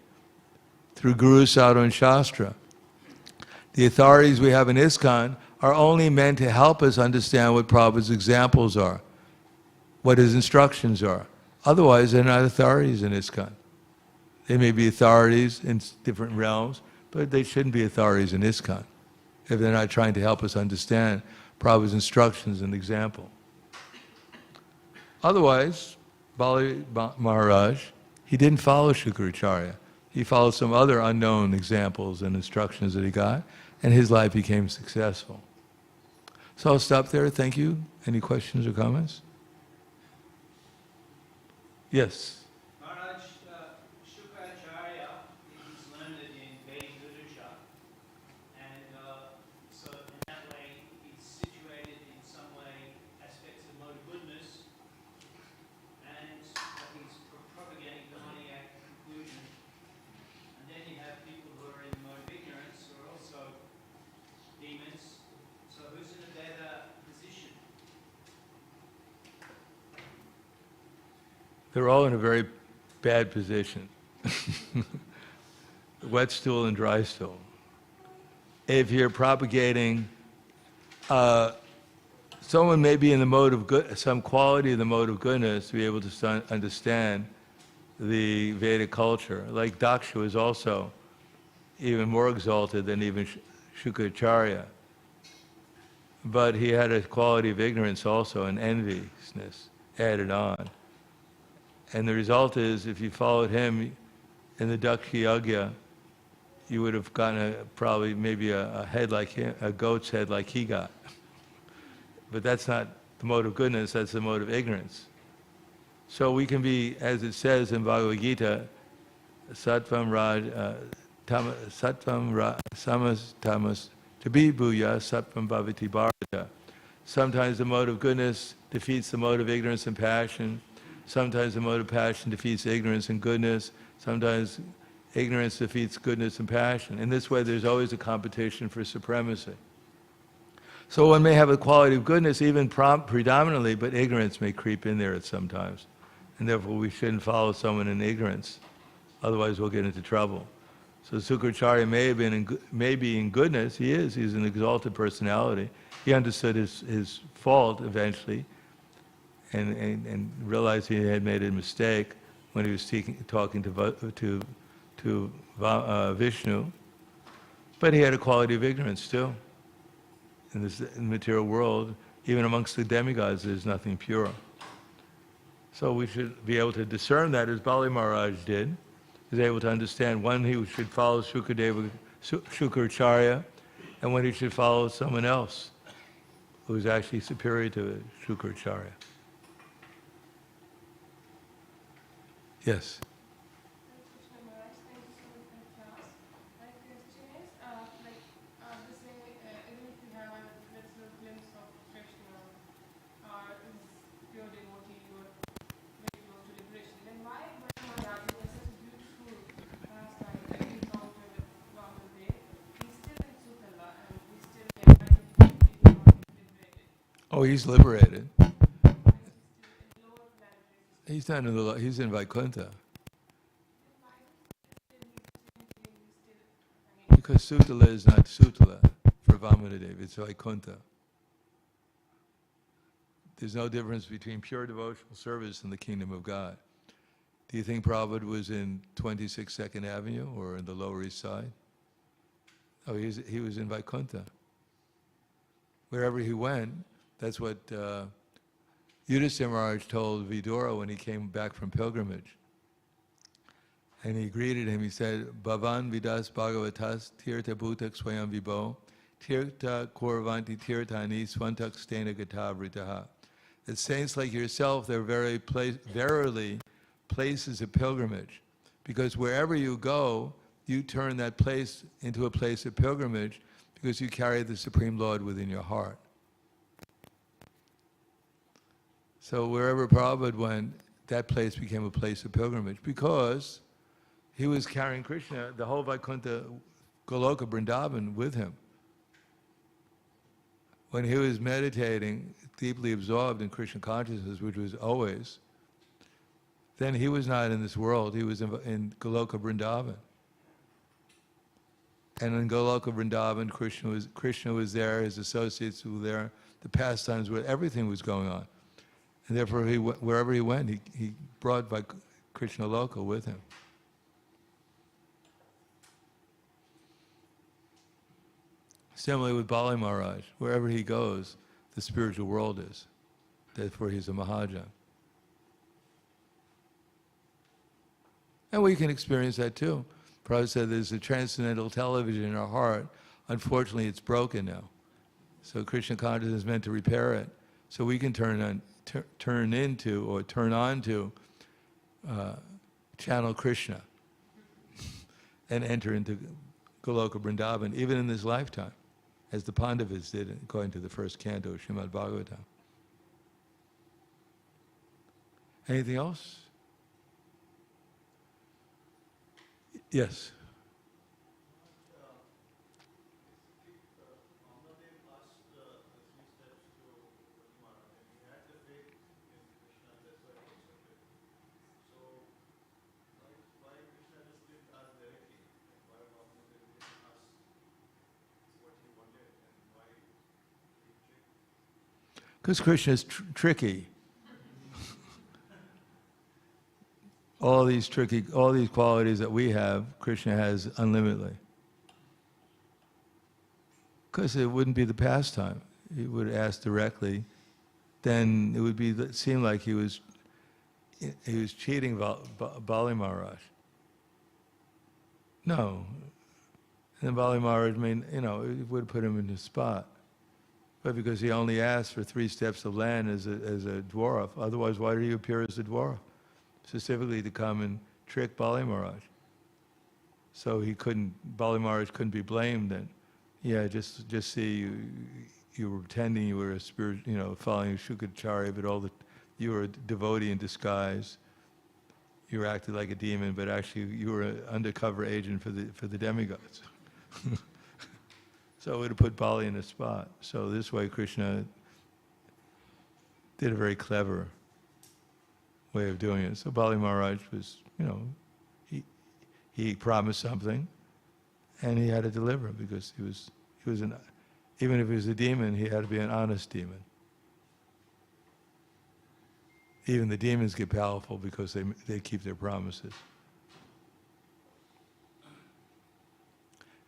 through Guru, Sadhu, and Shastra. The authorities we have in ISKCON are only meant to help us understand what Prabhupada's examples are, what his instructions are. Otherwise, they're not authorities in ISKCON. They may be authorities in different realms, but they shouldn't be authorities in ISKCON if they're not trying to help us understand Prabhupada's instructions and example. Otherwise, Bali Maharaj, he didn't follow Śrīmad. He followed some other unknown examples and instructions that he got, and his life became successful. So I'll stop there. Thank you. Any questions or comments? Yes. Maharaj, Śrīmad is learned in Vedic literature, and so in that way he's situated in some way aspects of mode of goodness, and he's propagating the Demoniac conclusion. And then you have people who are in the mode of ignorance who are also demons. So who's in a better position? They're all in a very bad position. Wet stool and dry stool. If you're propagating, someone may be in the mode of good, some quality of the mode of goodness to be able to understand the Vedic culture. Like Daksha was also even more exalted than even Śrīmad. But he had a quality of ignorance also, and enviousness added on. And the result is, if you followed him in the Daksha Yajna, you would have gotten probably maybe a head like him, a goat's head like he got. But that's not the mode of goodness, that's the mode of ignorance. So we can be, as it says in Bhagavad Gita, sattvam samas tamas tabi bhuya sattvam bhavati bharata. Sometimes the mode of goodness defeats the mode of ignorance and passion. Sometimes the mode of passion defeats ignorance and goodness. Sometimes ignorance defeats goodness and passion. In this way, there's always a competition for supremacy. So one may have a quality of goodness even predominantly, but ignorance may creep in there at some times. And therefore, we shouldn't follow someone in ignorance. Otherwise, we'll get into trouble. So Śrīmad may be in goodness. He's an exalted personality. He understood his fault eventually, and realized he had made a mistake when he was talking to Vishnu. But he had a quality of ignorance too. In the material world, even amongst the demigods, there's nothing pure. So we should be able to discern that, as Bali Maharaj did. He was able to understand when he should follow Śrīmad, and when he should follow someone else who is actually superior to Śrīmad. Yes. Krishna Maharaj, thank you so much for the class. My question is, this thing, even if you have a little glimpse of Krishna, or is pure devotee, or very close to liberation, then why Maharaj has such a beautiful pastime, like encounter with Vamanadev, he's still in Sutala, and he's still not liberated. Oh, he's liberated. And He's not in the. He's in Vaikuntha. Because Sutala is not Sutala for Vamanadev, it's Vaikuntha. There's no difference between pure devotional service and the kingdom of God. Do you think Prabhupada was in 26 2nd Avenue or in the Lower East Side? Oh, he was in Vaikuntha. Wherever he went, that's what Yudhisthira Maharaj told Vidura when he came back from pilgrimage. And he greeted him, he said, Bhavan vidas bhagavatas tirtha bhutak swayam vibho tirtha korvanti tirthani swantak stena gatavritaha. That saints like yourself, they're verily places of pilgrimage. Because wherever you go, you turn that place into a place of pilgrimage because you carry the Supreme Lord within your heart. So wherever Prabhupada went, that place became a place of pilgrimage because he was carrying Krishna, the whole Vaikuntha, Goloka, Vrindavan with him. When he was meditating, deeply absorbed in Krishna consciousness, which was always, then he was not in this world, he was in Goloka, Vrindavan. And in Goloka, Vrindavan, Krishna was there, his associates were there, the pastimes were, everything was going on. And therefore, wherever he went, he brought Krishna Loka with him. Similarly with Bali Maharaj, wherever he goes, the spiritual world is. Therefore he's a Mahajan. And we can experience that too. Prabhupada said there's a transcendental television in our heart. Unfortunately, it's broken now. So Krishna consciousness is meant to repair it. So we can turn on to channel Krishna and enter into Goloka Vrindavan, even in this lifetime, as the Pandavas did according to the first canto of Śrīmad Bhāgavatam. Anything else? Yes. Because Krishna is tricky. All these qualities that we have, Krishna has unlimitedly. Because it wouldn't be the pastime. He would ask directly, then it would seem like he was cheating Bali Maharaj. No. And then Bali Maharaj, it would put him in his spot. But because he only asked for 3 steps of land as a dwarf, otherwise why did he appear as a dwarf? Specifically to come and trick Bali Maharaj. So Bali Maharaj couldn't be blamed then. Yeah, just see you were pretending you were a spirit, following ISKCON, but you were a devotee in disguise. You were acting like a demon, but actually you were an undercover agent for the demigods. So it would have put Bali in a spot. So this way Krishna did a very clever way of doing it. So Bali Maharaj was, he promised something and he had to deliver because he was even if he was a demon, he had to be an honest demon. Even the demons get powerful because they keep their promises.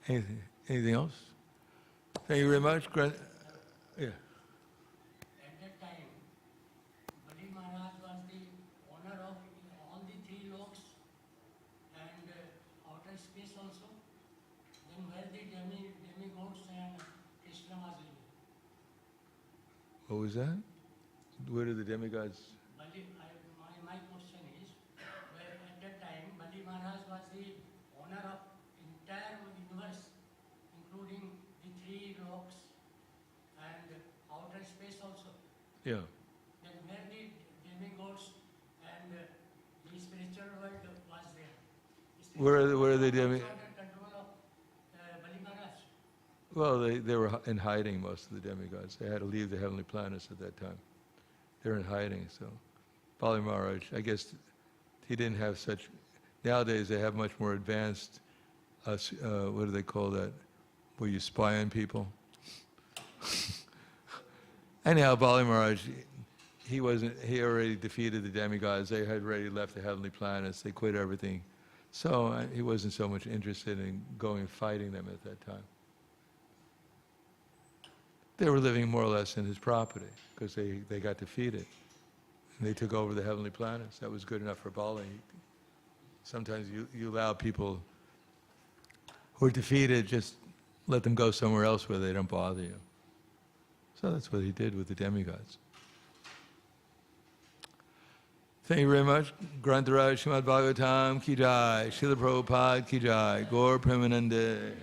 Anything else? Thank you very much. Yeah. At that time, Bali Maharaj was the owner of all the 3 loks and outer space also. Then where the demigods and Krishna was living. What was that? Where did the demigods? My question is, where at that time Bali Maharaj was the owner of entire universe, including the 3 loks and outer space also. Yeah. Then where the demigods and the spiritual world was there. Where are the demigods? Under control of Bali Maharaj. Well, they were in hiding, most of the demigods. They had to leave the heavenly planets at that time. They were in hiding, so. Bali Maharaj, I guess he didn't have such. Nowadays they have much more advanced, what do they call that, where you spy on people? Anyhow, Bali Maharaj, he already defeated the demigods. They had already left the heavenly planets. They quit everything. So he wasn't so much interested in going and fighting them at that time. They were living more or less in his property because they got defeated. And they took over the heavenly planets. That was good enough for Bali. Sometimes you allow people who are defeated, just let them go somewhere else where they don't bother you. So that's what he did with the demigods. Thank you very much. Grantaraj Śrīmad Bhāgavatam ki jai, Srila Prabhupada ki jai, Gaur Premanande.